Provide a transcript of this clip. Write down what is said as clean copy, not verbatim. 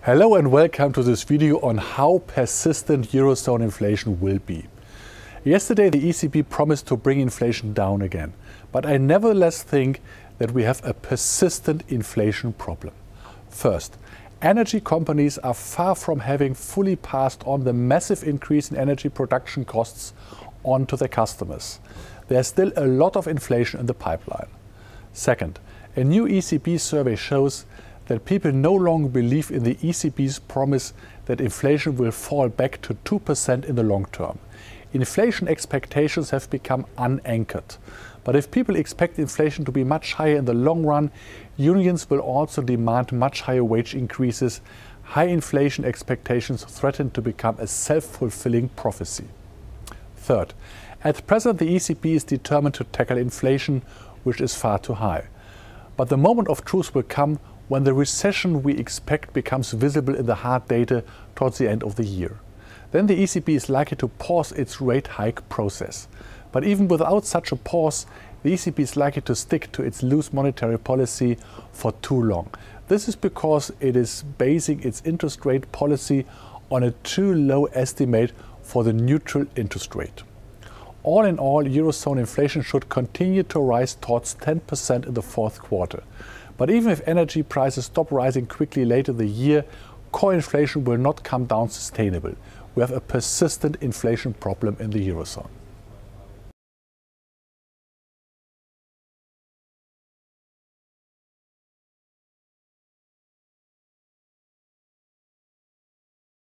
Hello and welcome to this video on how persistent Eurozone inflation will be. Yesterday the ECB promised to bring inflation down again, but I nevertheless think that we have a persistent inflation problem. First, energy companies are far from having fully passed on the massive increase in energy production costs onto their customers. There's still a lot of inflation in the pipeline. Second, a new ECB survey shows that people no longer believe in the ECB's promise that inflation will fall back to 2% in the long term. Inflation expectations have become unanchored. But if people expect inflation to be much higher in the long run, unions will also demand much higher wage increases. High inflation expectations threaten to become a self-fulfilling prophecy. Third, at present the ECB is determined to tackle inflation, which is far too high. But the moment of truth will come when the recession we expect becomes visible in the hard data towards the end of the year. Then the ECB is likely to pause its rate hike process. But even without such a pause, the ECB is likely to stick to its loose monetary policy for too long. This is because it is basing its interest rate policy on a too low estimate for the neutral interest rate. All in all, Eurozone inflation should continue to rise towards 10% in the fourth quarter. But even if energy prices stop rising quickly later in the year, core inflation will not come down sustainable. We have a persistent inflation problem in the Eurozone.